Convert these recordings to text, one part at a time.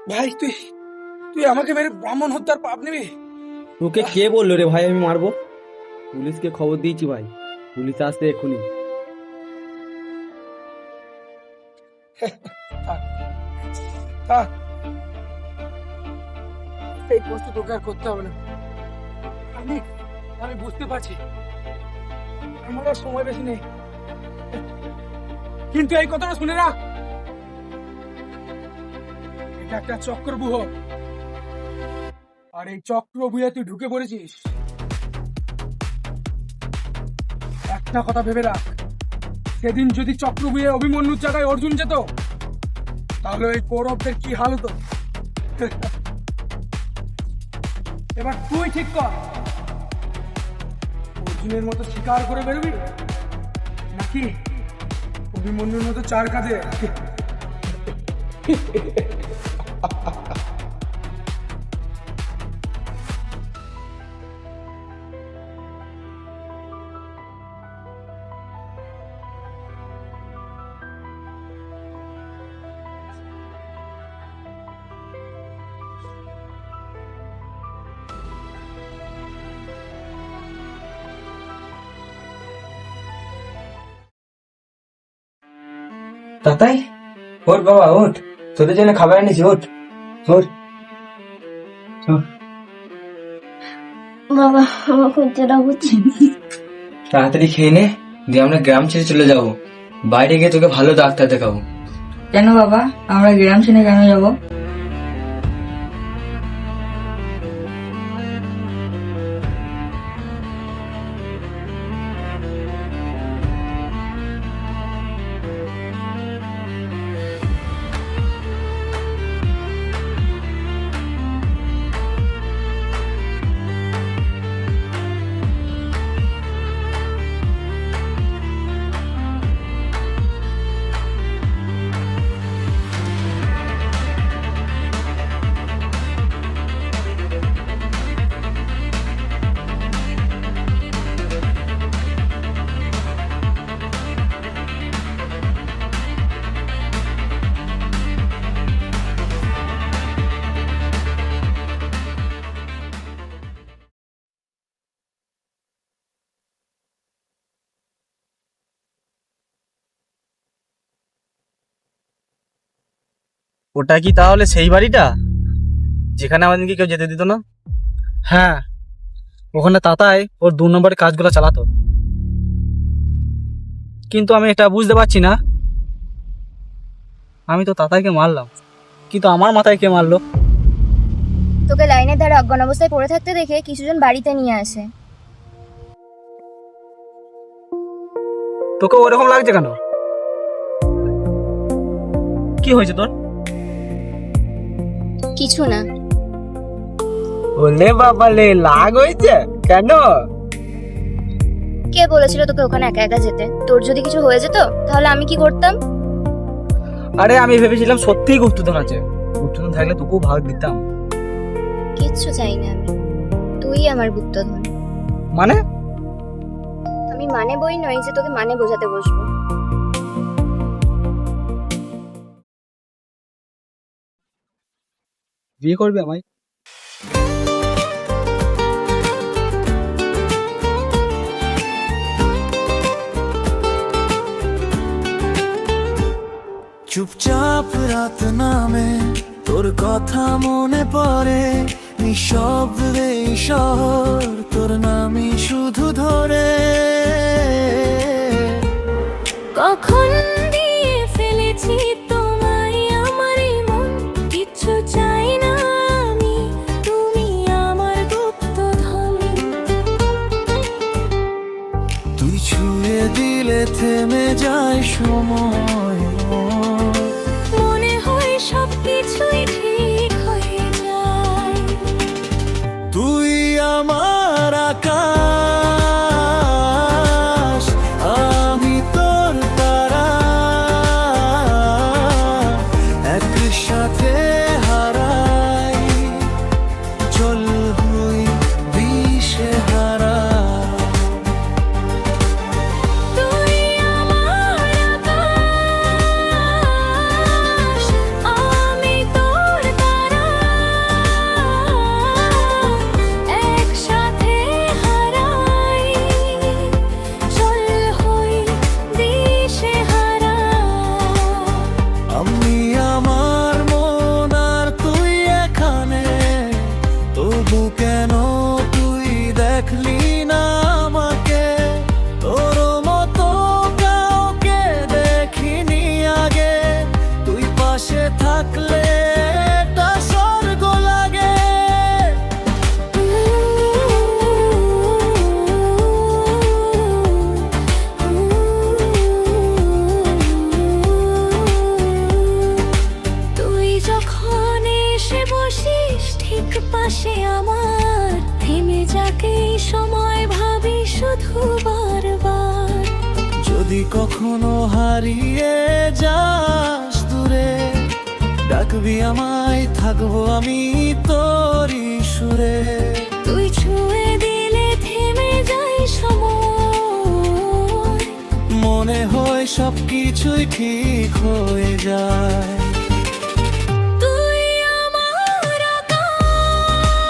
ভাই তুই তুই আমাকে মেরে ব্রাহ্মণ হত্যার পাপ নিবি? তোকে কে বললো রে ভাই আমি মারবো? পুলিশকে খবর দিয়েছি ভাই, পুলিশ আসতে এক্ষুনি। থাক, এই কষ্ট তোকে আর করতে হবে না। আমি আমি বুঝতে পারছি আমার আর সময় বেশি নেই, কিন্তু এই কথাটা শুনে রাখ, এটা একটা চক্রব্যূহ। আর এই চক্রব্যূহে তুই ঢুকে পড়েছিস। একটা কথা ভেবে রাখ, সেদিন যদি চক্রব্যূহে অভিমন্যুর জায়গায় অর্জুন যেত, তাহলে এই কৌরবদের কি হাল হতো। এবার তুই ঠিক কর, অর্জুনের মতো শিকার করে বেরোবি নাকি অভিমন্যুর মতো চার কাঁধে। তাতাই, ওঠ বাবা ওঠ, তোদের জন্য খাবার এনেছি, ওঠ ওঠ। বাবা আমার খুব জ্বালা করছে। তাড়াতাড়ি খেয়ে নে, দিয়ে আমরা গ্রাম ছেড়ে চলে যাবো। বাইরে গিয়ে তোকে ভালো ডাক্তার দেখাবো। কেন বাবা, আমরা গ্রাম ছেড়ে কেন যাবো? ওটা কি তাহলে সেই বাড়িটা যেখানে আমাদেরকে কেউ যেতে দিত না? হ্যাঁ, ওখানে তাতাই ওর 2 নম্বরের কাজগুলো চালাতো। কিন্তু আমি এটা বুঝতে পারছি না, আমি তো তাতাইকে মারলাম, কিন্তু আমার মাথায় কে মারলো? তোকে লাইনের ধারে অজ্ঞান অবস্থায় পড়ে থাকতে দেখে কিছুজন বাড়িতে নিয়ে আসে। তোকে ওরকম লাগছে কেন? কি হয়েছে তোর? কিছু না। ওলে বাবা লে, লাগ হয়েছে কেন? কে বলেছিল তোকে ওখানে একা একা যেতে? তোর যদি কিছু হয়ে যেত তাহলে আমি কি করতাম? আরে আমি ভেবেছিলাম সত্যিই গুপ্তধন আছে, গুপ্তধন থাকলে তোকেও ভাগ দিতাম। কিচ্ছু চাই না আমি, তুই আমার গুপ্তধন। মানে? আমি মানে বই নই যে তোকে মানে বোঝাতে বসবো। বিয়ে করবে আমায়? চুপচাপ রাত নামে, তোর কথা মনে পড়ে, নিঃশব্দে শহর তোর নামই শুধু ধরে। কখন দিয়ে ফেলেছি তোমায় আমার এই মন, কিচ্ছু চাই না আমি, তুমি আমার গুপ্তধন। তুই ছুঁয়ে দিলে থেমে যায় সময়, মনে হয় সবকিছুই ঠিক হয়ে যায়। তুই আমার আকাশ, আমি তোর তারা, একসাথে হারাই, চল হই দিশে হারা। তুই আমার আকাশ, সময় ভাবি শুধু বারবার। যদি কখনো হারিয়ে যাস দূরে, ডাকবি আমায়, থাকবো আমি তোরই সুরে। তুই ছুঁয়ে দিলে থেমে যায় সময়, মনে হয় সবকিছুই ঠিক হয়ে যায়। তুই আমার আকাশ,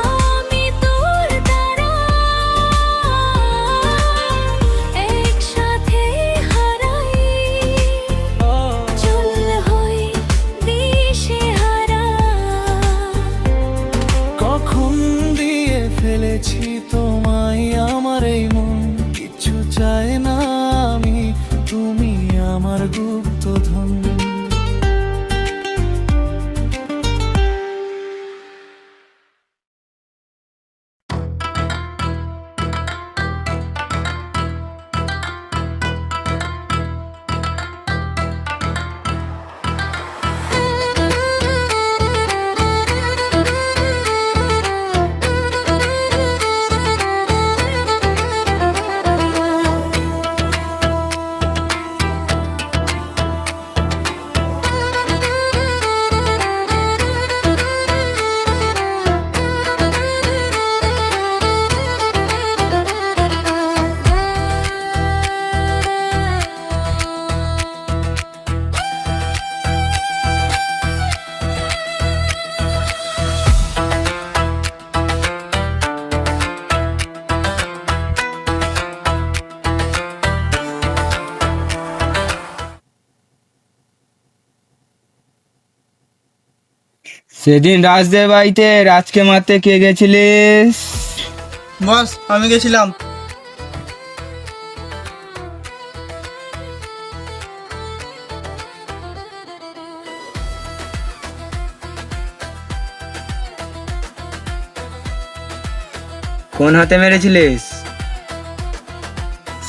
আমি তোর তারা, একসাথে হারাই, চল হই দিশেহারা। কখন দিয়ে ফেলেছি তোমায় আমার এই মন, কিছু চায় না আমি, তুমি আমার গুপ্তধন। সেদিন রাজদের বাড়িতে রাজকে মারতে কে গেছিলিস? বস আমি গেছিলাম। কোন হাতে মেরেছিলিস?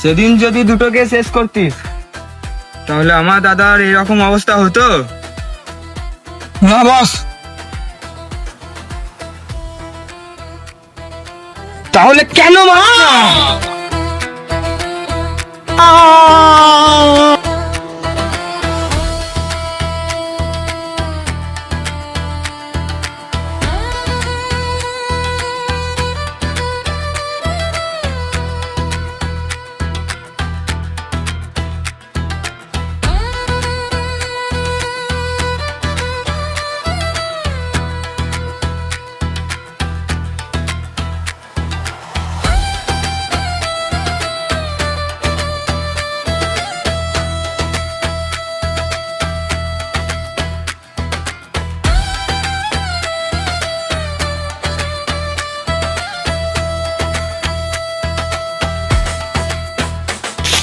সেদিন যদি দুটোকে শেষ করতিস তাহলে আমার দাদার এরকম অবস্থা হতো না বস। তাহলে কেন মা?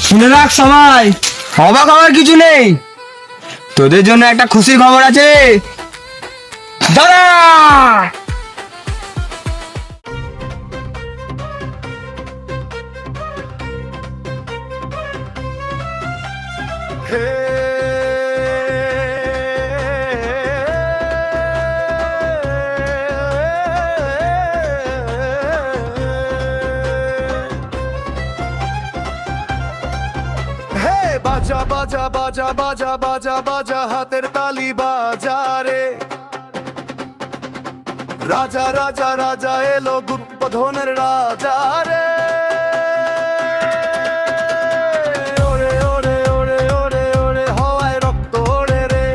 শুনে রাখ সবাই, অবাক হওয়ার কিছু নেই। তোদের জন্য একটা খুশির খবর আছে। দাঁড়া! বাজা বাজা বাজা বাজা বাজা বাজা হাতের তালি বাজা রে, রাজা রাজা রাজা এলো গুপ্তধনের রাজা রে। ওরে ওরে ওরে ওরে ওরে হওয়ায় রক্ত ওরে রে,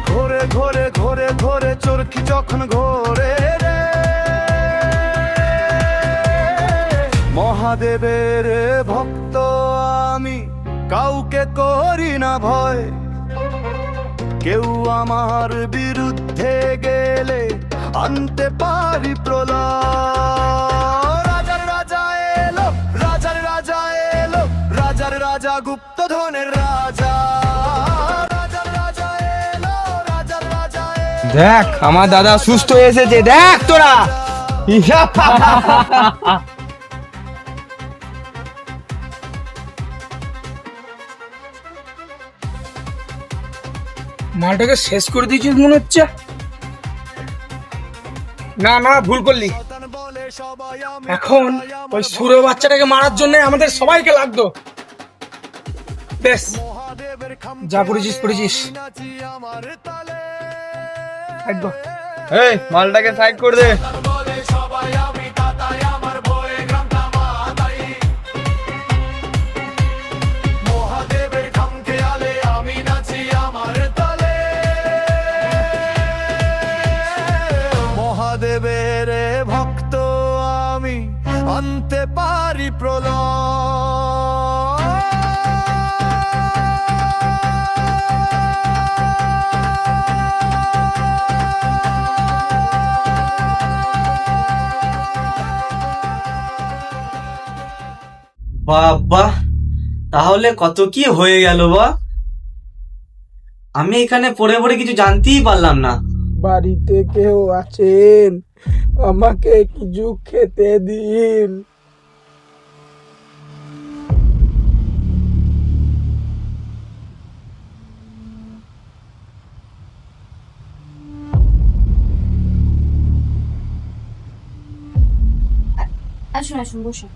ঘোরে ঘোরে ঘোরে ঘোরে চরকি যখন ঘোরে রে। মহাদেবের ভক্ত আমি, কাউকে করি না ভয়, কেউ আমার বিরুদ্ধে গেলে আনতে পারি প্রলয়। রাজার রাজা এলো, রাজার রাজা এলো, রাজার রাজা গুপ্তধনের রাজা। রাজার রাজা এলো, রাজার রাজা এলো। দেখ আমার দাদা সুস্থ হয়ে এসেছে, দেখ তোরা। মালটাকে শেষ করে দিয়েছিস মনে হচ্ছে। না না, ভুল করলি। এখন ওই সুরে বাচ্চাটাকে মারার জন্য আমাদের সবাইকে লাগতো। বেশ, যা করেছিস করেছিস। একদম এই মালটাকে সাইড করে দে। মহাদেবের খাম খেয়ালে আমি নাচি আমার তালে, মহাদেবের ভক্ত আমি, আনতে পারি প্রলয়। বাবা, তাহলে কত কি হয়ে গেল বা। আমি এখানে পড়ে পড়ে কিছু জানতেই পারলাম না। বাড়িতে কেউ আছেন? আমাকে কিছু খেতে দিন। আসুন আসুন, বসুন।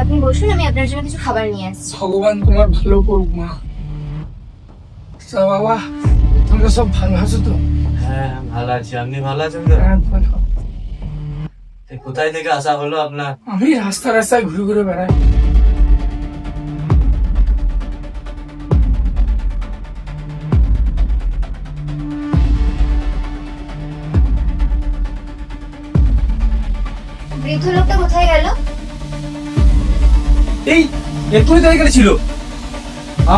আপনি বসুন, আমি আপনার জন্য কিছু খাবার নিয়ে আসছি। ভগবান তোমার ভালো করুক মা। তা বাবা, তোমরা সব ভালো আছো তো? হ্যাঁ ভালো আছি, আপনি ভালো আছেন তো? হ্যাঁ, ভালো। কোথায় থেকে আসা হলো আপনার? আমি রাস্তায় ঘুরে ঘুরে বেড়াই। বৃদ্ধ লোকটা কোথায় গেল? এই এক্ষুনি তো এখানে ছিল,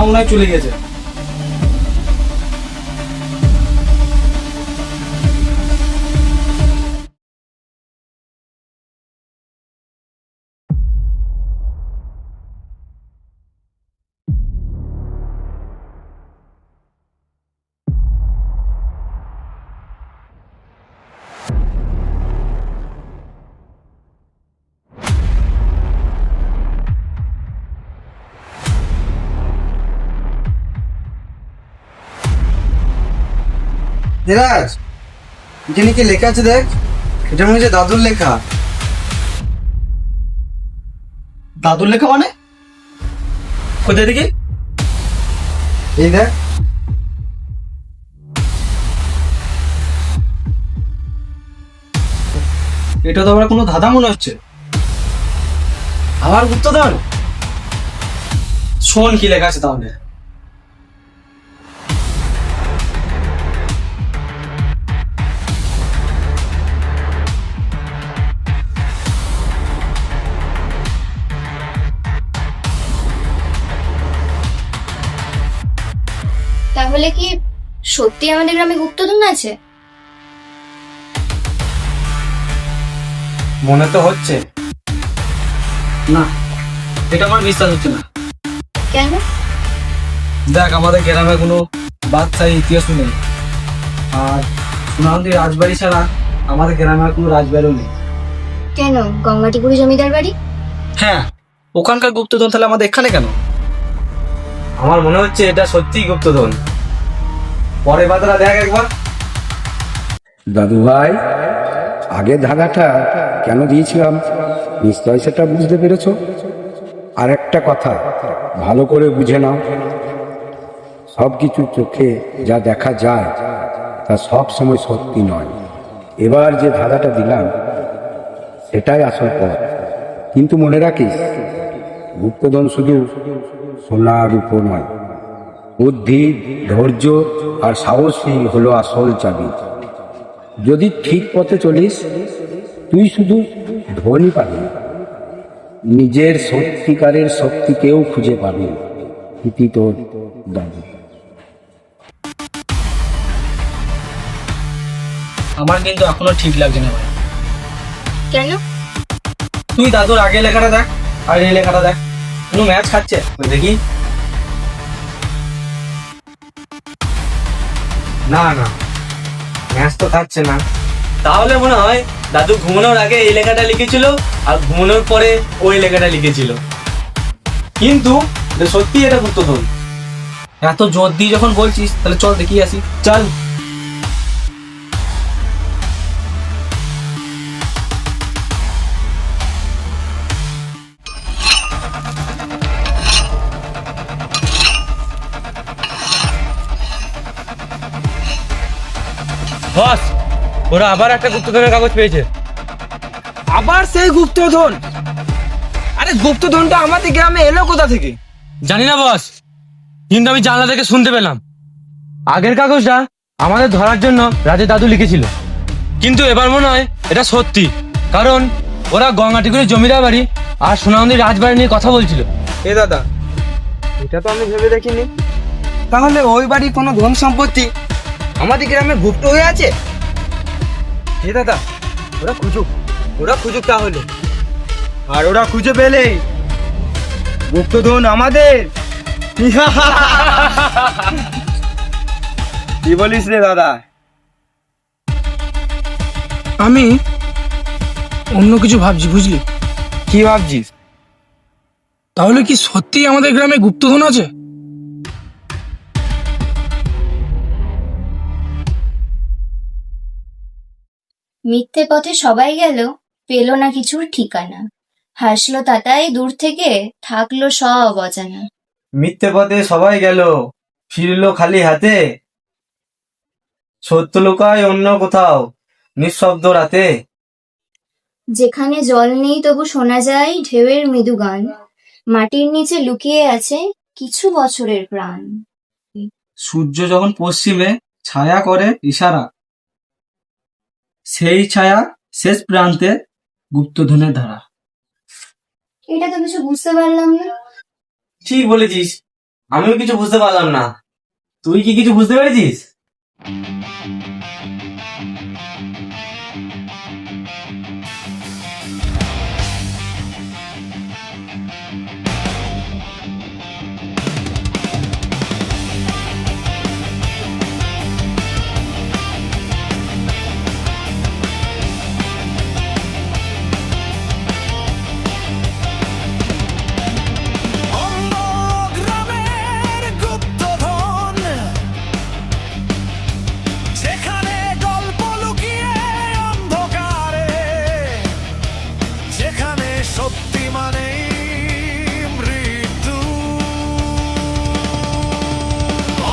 মনে হয় চলে গেছে। দেরাজ, এখানে কি লেখা আছে দেখ। এটা মনে হচ্ছে দাদুর লেখা। দাদুর লেখা মানে? কোথায় দেখি? এই দেখ। এটা তো আবার কোনো ধাঁধা মনে হচ্ছে। আবার গুপ্তধন? শোন কি লেখা আছে তাহলে। তাহলে কি সত্যি আমাদের গ্রামে গুপ্তধন আছে? মনে তো হচ্ছে না, এটা আমার বিশ্বাস হচ্ছে না। কেন? দেখ, আমাদের গ্রামে কোনো বাদশাহী ইতিহাসও নেই, আর সোনান্দি রাজবাড়ি ছাড়া আমাদের গ্রামে আর কোনো রাজবাড়িও নেই। কেন, গঙ্গাটিপুরি জমিদার বাড়ি? হ্যাঁ, ওখানকার গুপ্তধন তাহলে আমাদের এখানে কেন? আমার মনে হচ্ছে এটা সত্যিই গুপ্তধন। পরে বাদরা দেখ একবার। দাদু ভাই, আগে ধাঁধাটা কেন দিয়েছিলাম নিশ্চয় সেটা বুঝতে পেরেছো। আর একটা কথা ভালো করে বুঝে নাও, সব কিছু চোখে যা দেখা যায় তা সব সময় সত্যি নয়। এবার যে ধাঁধাটা দিলাম সেটাই আসল পথ। কিন্তু মনে রাখিস, গুপ্তধন শুধু সোনার উপর নয়, বুদ্ধি, ধৈর্য আর সাহসী হলো আসল চাবি। যদি ঠিক পথে চলিস, তুই শুধু ধনী পাবি, নিজের সত্যিকারের শক্তিকেও খুঁজে পাবি। ইতি তোর দাদু। আমার কিন্তু এখনো ঠিক লাগছে না ভাই। কেন? তুই দাদুর আগে লেখাটা দেখ আর এই লেখাটা দেখ, কোনো ম্যাচ খাচ্ছে ওই দেখি। না না, ম্যাচ তো খাচ্ছে না। তাহলে মনে হয় দাদু ঘুমানোর আগে এই লেখাটা লিখেছিল আর ঘুমানোর পরে ওই লেখাটা লিখেছিল। কিন্তু সত্যি এটা গুপ্তধন। এত জোর দিয়ে যখন বলছিস তাহলে চল দেখি আসি, চল। বস, ওরা আবার একটা গুপ্তধনের কাগজ পেয়েছে। আবার সেই গুপ্তধন? আরে গুপ্তধনটা আমাদের গ্রামে এলো কোথা থেকে? জানি না বস, কিন্তু আমি জানলা থেকে শুনতে পেলাম। আগের কাগজটা আমাদের ধরার জন্য রাজের দাদু লিখেছিল, কিন্তু এবার মনে হয় এটা সত্যি, কারণ ওরা গঙ্গাটিগুড়ির জমিদার বাড়ি আর সোনামন্দির রাজবাড়ি নিয়ে কথা বলছিল। এ দাদা, এটা তো আমি ভেবে দেখিনি। তাহলে ওই বাড়ি কোনো ধন সম্পত্তি আমাদের গ্রামে গুপ্ত হয়ে আছে? হে দাদা, ওরা খুঁজুক তাহলে। আর ওরা খুঁজে পেলে গুপ্তধন আমাদের। কি বলিস রে দাদা? আমি অন্য কিছু ভাবছি, বুঝলি? কি ভাবছিস? তাহলে কি সত্যি আমাদের গ্রামে গুপ্তধন আছে? মিথ্যে পথে সবাই গেল, পেল না কিছুর ঠিকানা। হাসলো তাতাই দূর থেকে, থাকলো সব অজানা। মিথ্যে পথে সবাই গেল, ফিরলো খালি হাতে। সত্য লুকায় অন্য কোথাও, নিঃশব্দ রাতে। যেখানে জল নেই তবু শোনা যায় ঢেউয়ের মৃদু গান। মাটির নিচে লুকিয়ে আছে কিছু বছরের প্রাণ। সূর্য যখন পশ্চিমে ছায়া করে ইশারা, সেই ছায়া শেষ প্রান্তে গুপ্তধনের ধারা। এটা তো কিছু বুঝতে পারলাম না। ঠিক বলেছিস, আমিও কিছু বুঝতে পারলাম না। তুই কি কিছু বুঝতে পেরেছিস? গ্রামের গুপ্তধন, যেখানে গল্প লুকিয়ে অন্ধকারে, যেখানে সত্যি মানে মৃত্যু।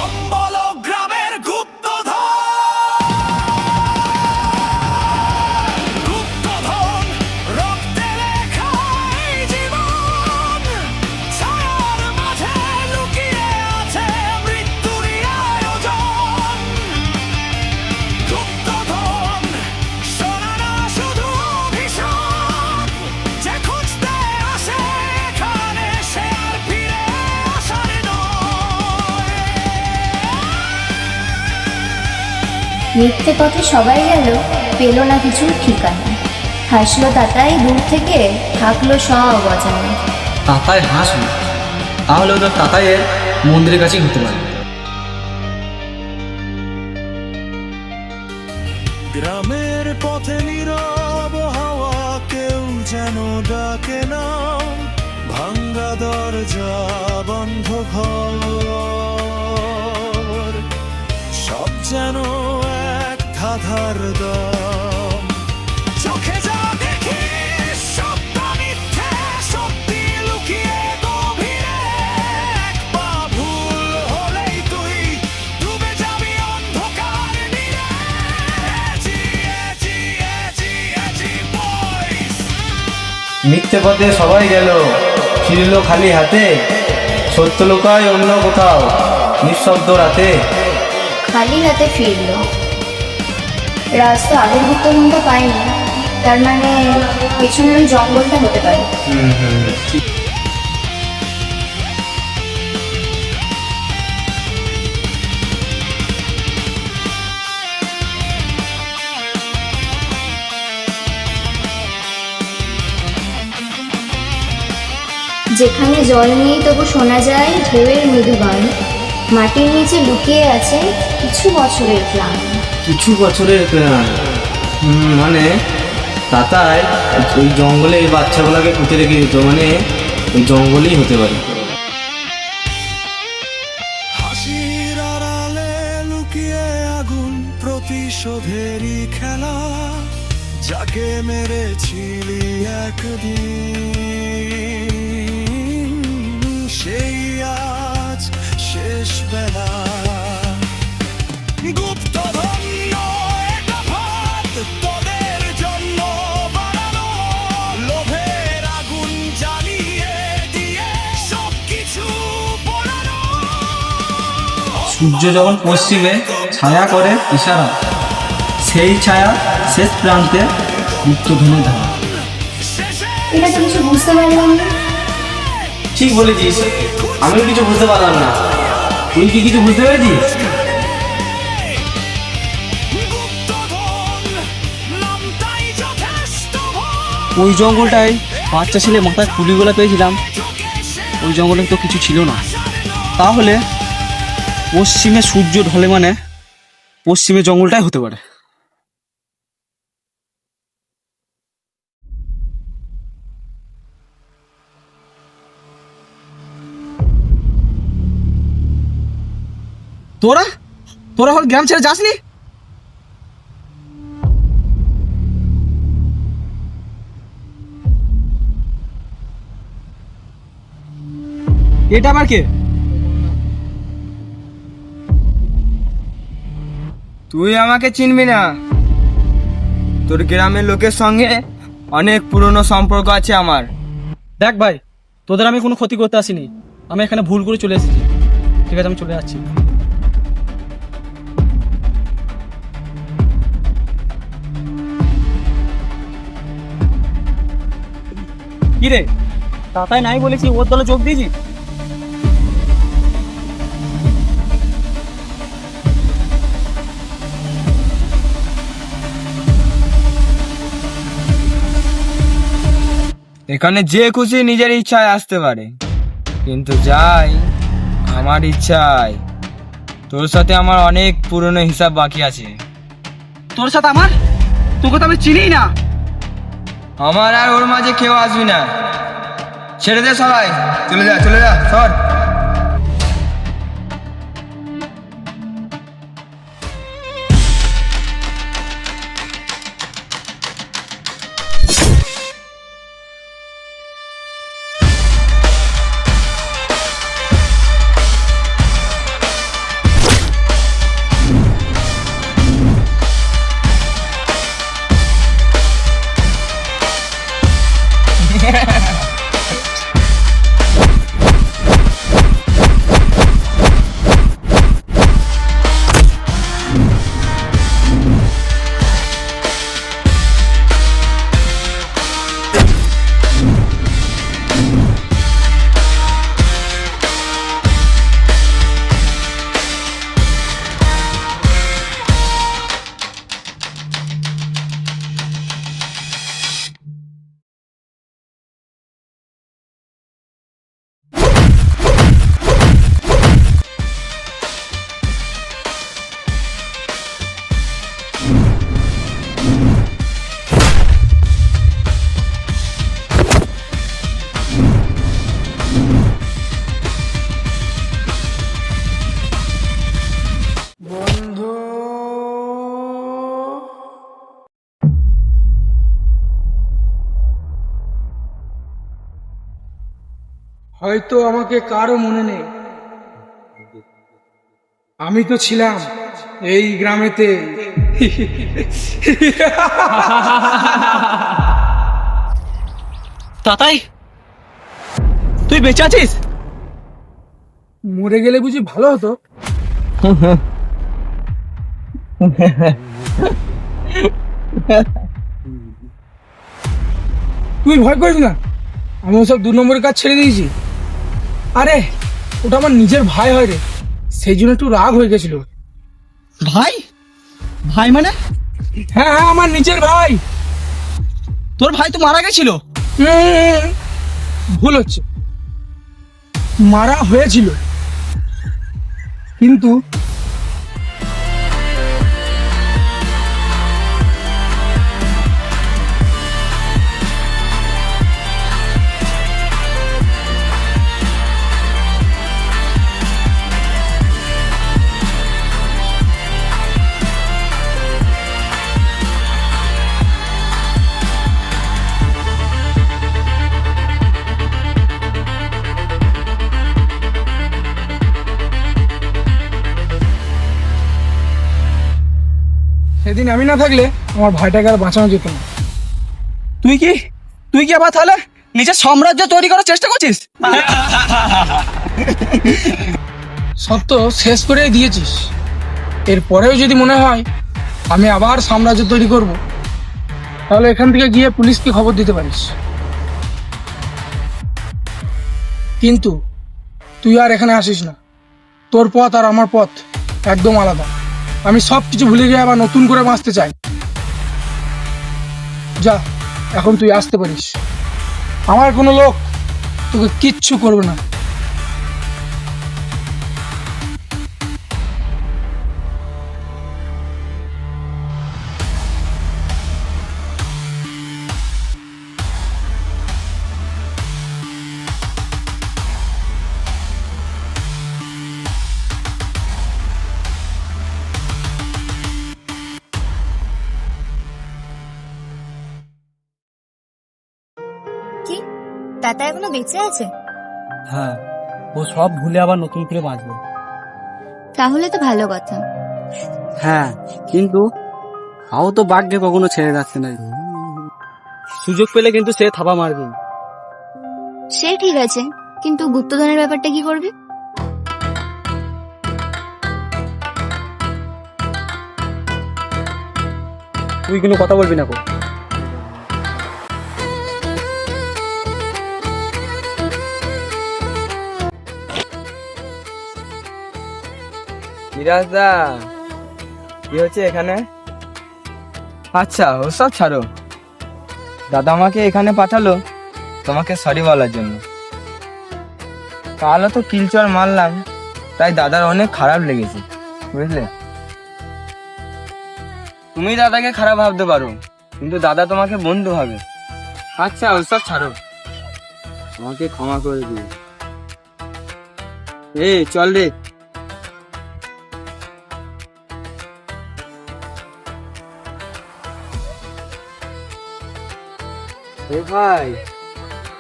অম্বল গ্রামের গুপ্তধন, রক্তে লেখা এই জীবন। ছায়ার মাঝে লুকিয়ে আছে মৃত্যুরই আয়োজন। গুপ্তধন শোনা না শুধু ভীষণ, যে খুঁজতে আসে এখানে সে আর ফিরে আসার নয়। মিথ্যে পথে সবাই গেল, পেল না কিছুর ঠিকানা। হাসলো তাতাই দূর থেকে, থাকলো সব অজানা। তাতাই হাসলো, তাহলে ওদের তাতাইয়ের মন্দিরের কাছেই হতে পারে। গ্রামের পথে নীরব হাওয়া, কেউ যেন ডাকে না। ভাঙ্গা দরজা, বন্ধ ঘর, সব যেন এক ধাঁধার দাম। চোখে যা দেখি সত্য মিথ্যে, সত্যি লুকিয়ে গভীরে। এক পা ভুল হলেই তুই ডুবে যাবি অন্ধকার নীড়ে। মিথ্যে পথে সবাই গেল, ফিরলো খালি হাতে। সত্য লুকায় অন্য কোথাও, নিঃশব্দ রাতে। খালি হাতে ফিরলো। রাজ তো আগের গুপ্তধনটা পায়নি, তার মানে পেছনের ওই জঙ্গলটা হতে পারে। যেখানে জল নেই তবু শোনা যায় ঢেউয়ের মৃদু গান। মাটির নিচে লুকিয়ে আছে কিছু বছরের প্রাণ। কিছু বছরের প্রাণ, মানে তাতাই ওই জঙ্গলে এই বাচ্চাগুলোকে পুঁতে রেখে দিত, মানে ওই জঙ্গলেই হতে পারে। হাসির আড়ালে লুকিয়ে আগুন, প্রতিশোধেরই খেলা। যাকে মেরেছিলি একদিন, সেই আজ শেষ বেলা। গুপ্তধন নয় সূর্য যখন পশ্চিমে ছায়া করে ইশারা, সেই ছায়া শেষ প্রান্তে গুপ্তধনের ধারা। এটা তো কিছু বুঝতে পারলাম না। ঠিক বলেছিস, আমিও কিছু বুঝতে পারলাম না। তুই কি কিছু বুঝতে পেরেছিস? ওই জঙ্গলটায় বাচ্চা ছেলে মাথায় কুলিগোলা পেয়েছিলাম, ওই জঙ্গলে তো কিছু ছিল না। তাহলে পশ্চিমে সূর্য ঢলে মানে পশ্চিমে জঙ্গলটাই হতে পারে। তোরা তোরা হল গ্রাম ছেড়ে যাসনি? এটা আবার কে? তুই আমাকে চিনবি না, তোর গ্রামের লোকের সঙ্গে অনেক পুরনো সম্পর্ক আছে আমার। দেখ ভাই, তোদের আমি কোনো ক্ষতি করতে আসিনি, আমি এখানে ভুল করে চলে এসেছি। ঠিক আছে, আমি চলে যাচ্ছি। কি রে, তাতাই নাই বলেছি ওর দলে যোগ দিয়েছি? এখানে যে খুশি নিজের ইচ্ছায় আসতে পারে, কিন্তু যাই আমার ইচ্ছায়। তোর সাথে আমার অনেক পুরনো হিসাব বাকি আছে। তোর সাথে আমার? তোকে তো আমি চিনি না। আমার আর ওর মাঝে কেউ আসবি না। ছেড়ে দে সবাই, চলে যা চলে যা, সর। হয়তো আমাকে কারো মনে নেই, আমি তো ছিলাম এই গ্রামেতে। তাতাই, তুই বেঁচে আছিস? মরে গেলে বুঝি ভালো হতো? তুই ভয় করিস না, আমি ওসব 2 নম্বরের কাজ ছেড়ে দিয়েছি। আরে ওটা আমার নিজের ভাই হয় রে, সেই জন্য একটু রাগ হয়ে গেছিল। ভাই? ভাই মানে? হ্যাঁ হ্যাঁ, আমার নিজের ভাই। তোর ভাই তো মারা গেছিল। ভুল হচ্ছে, মারা হয়েছিল, কিন্তু সেদিন আমি না থাকলে আমার ভাইটাকে আর বাঁচানো যেত না। তুই কি আবার তাহলে নিজের সাম্রাজ্য তৈরি করার চেষ্টা করছিস? সব তো শেষ করেই দিয়েছিস। এরপরেও যদি মনে হয় আমি আবার সাম্রাজ্য তৈরি করব, তাহলে এখান থেকে গিয়ে পুলিশকে খবর দিতে পারিস। কিন্তু তুই আর এখানে আসিস না। তোর পথ আর আমার পথ একদম আলাদা। আমি সব কিছু ভুলে গিয়ে আবার নতুন করে বাঁচতে চাই। যা, এখন তুই আসতে পারিস। আমার কোনো লোক তোকে কিচ্ছু করবে না। কি দাদা এখনো বেঁচে আছে? হ্যাঁ, ও সব ভুলে আবার নতুন করে বাঁচবে। তাহলে তো ভালো কথা। হ্যাঁ, কিন্তু তাও তো বাঘকে কখনো ছেড়ে যাচ্ছে না। সুযোগ পেলে কিন্তু সে থাবা মারবে। সে ঠিক আছে, কিন্তু গুপ্তধনের ব্যাপারটা কি করবি? তুই কোনো কথা বলবি না। মিরাজদা, কি হচ্ছে এখানে? আচ্ছা, ওসব ছাড়ো। দাদা আমাকে এখানে পাঠালো তোমাকে সরি বলার জন্য। কালও তো কিলচর মারলাম, তাই দাদার অনেক খারাপ লেগেছে, বুঝলে? তুমি দাদাকে খারাপ ভাবতে পারো, কিন্তু দাদা তোমাকে বন্ধু ভাবে। আচ্ছা, ওসব ছাড়ো, আমাকে ক্ষমা করে দিও। এই চল রে। ভাই,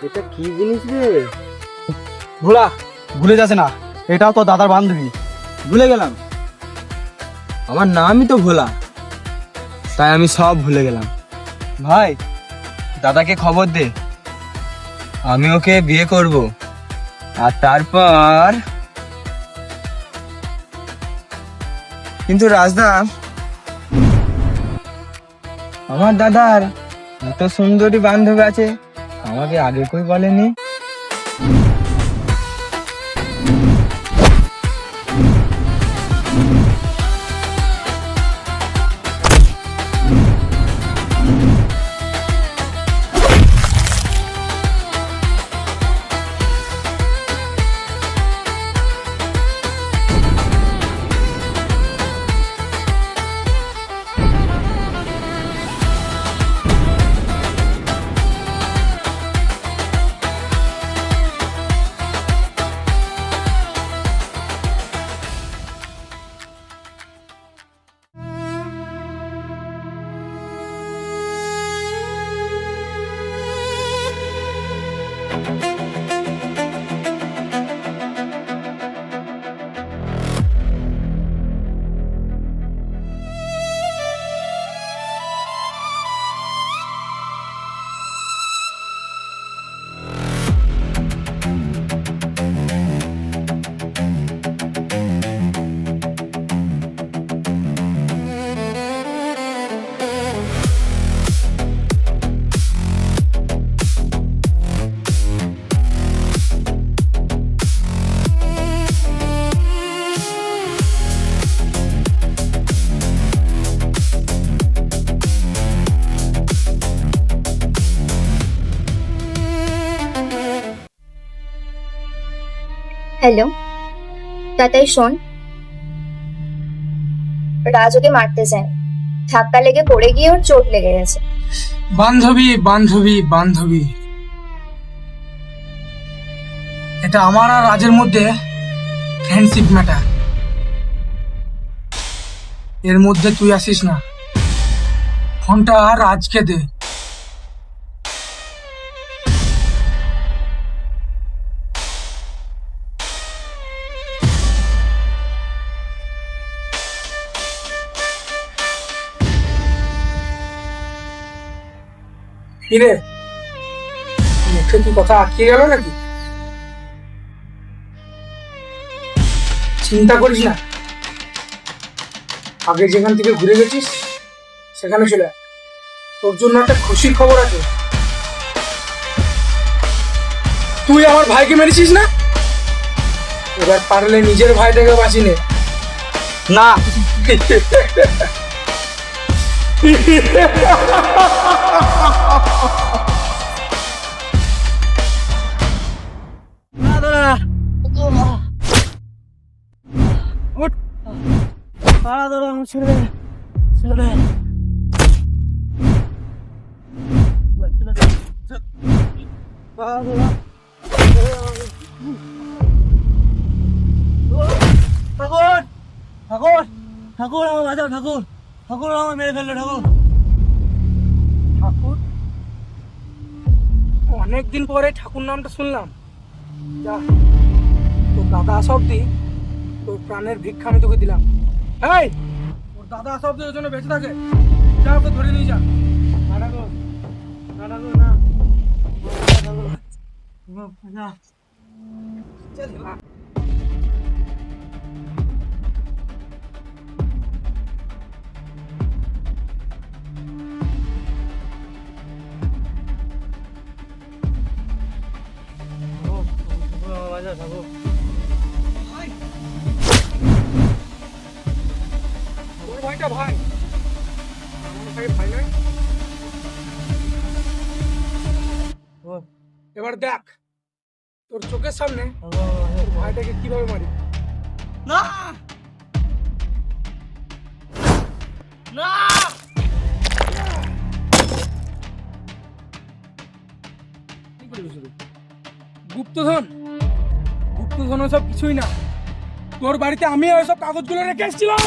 এটা কি জিনিস রে? ভোলা, ভুলে যাচ্ছে না, এটাও তো দাদার বান্ধবী। ভুলে গেলাম, আমার নামই তো ভোলা, তাই আমি সব ভুলে গেলাম। ভাই, দাদাকে খবর দে, আমি ওকে বিয়ে করব, আর তারপর। কিন্তু রাজদা, আমার দাদার এত সুন্দরী বান্ধবী আছে, আমাকে আগে কই বলেনি। হ্যালো তাতাই, শোন, রাজ ওকে মারতে চায়, ধাক্কা লেগে পড়ে গিয়ে ওর চোট লেগে গেছে। বান্ধবী বান্ধবী বান্ধবী, এটা আমার আর রাজের মধ্যে ফ্রেন্ডশিপ ম্যাটার। এর মধ্যে তুই আসিস না। ফোনটা রাজকে দে। কিরে, মুখে কি কথা আটকে গেল নাকি? চিন্তা করিস না, আগে যেখান থেকে ঘুরে গেছিস সেখানে চলে আয়। তোর জন্য একটা খুশির খবর আছে। তুই আমার ভাইকে মেরেছিস না, এবার পারলে নিজের ভাইটাকে বাঁচিয়ে নে। না, ঠাকুর আমার বাঁচাও, ঠাকুর, ঠাকুর আমার মেরে ফেললো, ঠাকুর। ঠাকুর? অনেকদিন পরে ঠাকুর নামটা শুনলাম। যা, তোর দাদা আসা অব্দি তোর প্রাণের ভিক্ষা আমি তোকে দিলাম। এই, তোর দাদা আসা অব্দি ওর জন্য বেঁচে থাকে। যা, ওকে ধরে নিয়ে যা। না ঠাকুর, না ঠাকুর, না। চল, না। তোর ভাইটা ভাই, আমার ভাই ভাই নয়। এবার দেখ তোর চোখের সামনে তোর ভাইটাকে কিভাবে মারি। না, না, কি করবি শুধু? গুপ্তধন, গুপ্তধন সব কিছুই না। তোর বাড়িতে আমি ওইসব কাগজগুলো রেখে এসেছিলাম।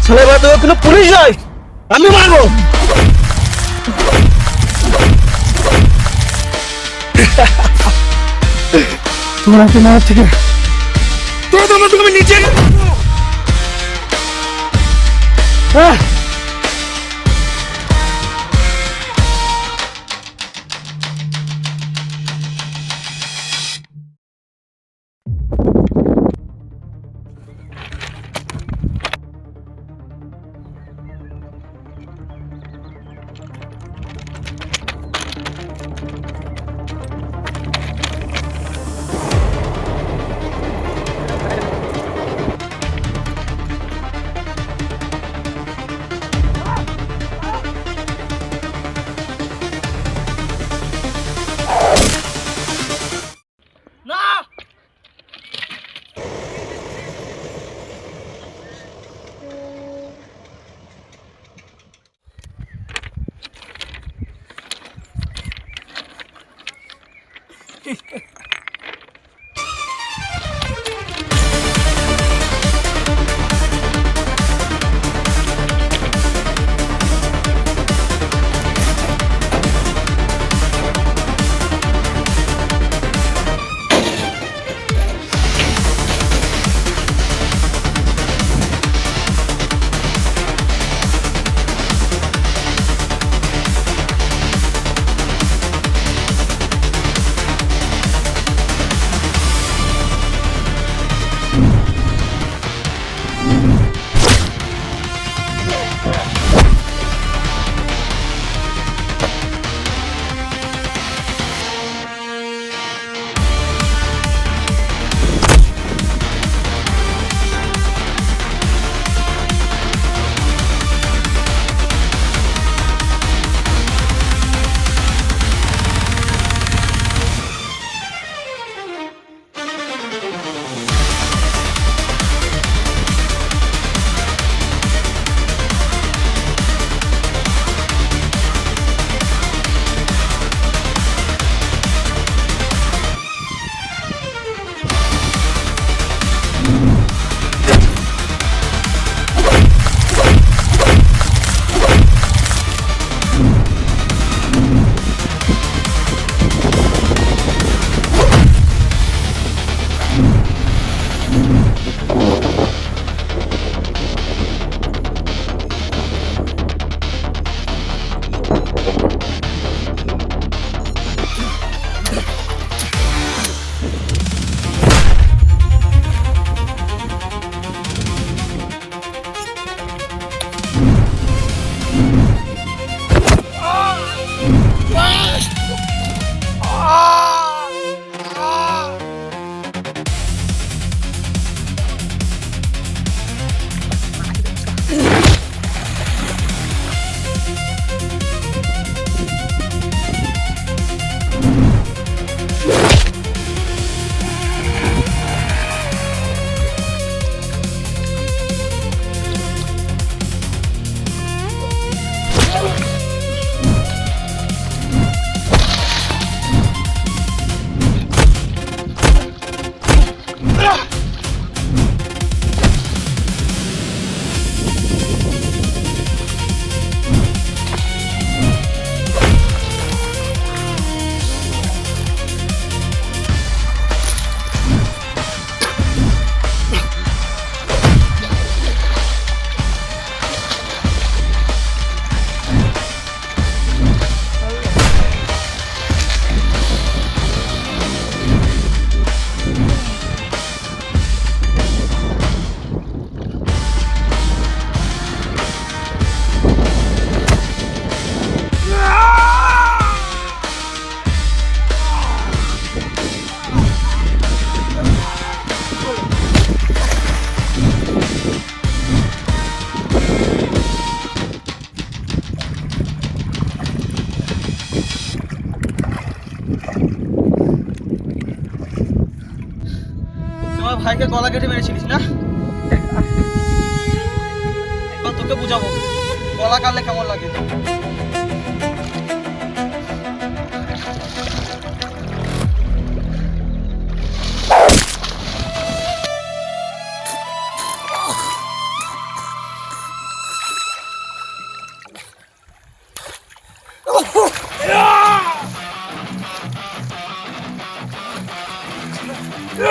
ছেলে বা তো কোনো পুলিশ নয়, আমি মারবো। তোমরা কি মার থেকে তোমরা তুমি নিচে হ্যাঁ। তোমার ভাইকে গলা কেটে মেরেছিলিস না? এবার তোকে বুঝাবো গলা কাটলে কেমন লাগে। অন্ধকার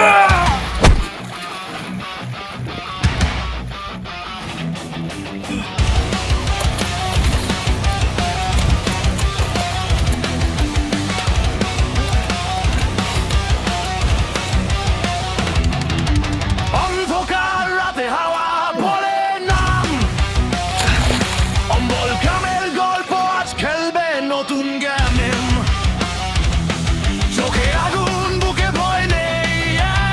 রাতে হাওয়া ভরে নাম অম্বল গ্রামের গল্প আজ খেলবে নতুন গেম চোখে আগুন বুকে ভয় নেই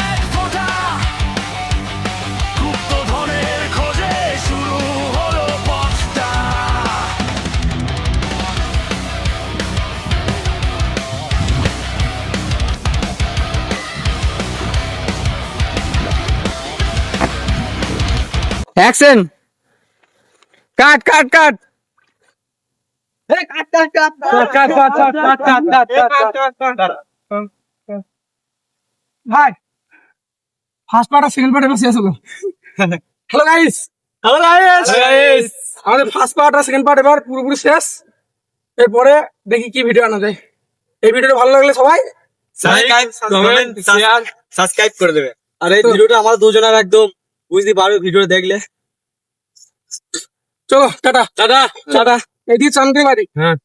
এক ফোঁটা গুপ্তধনের খোঁজে শুরু হলো পথটা অ্যাকশন কাট কাট কাট কাট কাট কাট কাট কাট কাট কাট ভাই ফার্স্ট পার্ট আর সেকেন্ড পার্ট এবার শেষ হলো হ্যালো গাইস আমাদের ফার্স্ট পার্ট আর সেকেন্ড পার্ট এবার পুরোপুরি শেষ। এরপরে দেখি কি ভিডিও আনা যায়। এই ভিডিওটা ভালো লাগলে সবাই সাবস্ক্রাইব কমেন্ট শেয়ার সাবস্ক্রাইব করে দেবে। আর এই ভিডিওটা আমাদের দুজনের একদম বুঝতে পারবে ভিডিও দেখলে। চলো টাটা টাটা টাটা। এদিকে চান্দ্রি বাড়ি। হ্যাঁ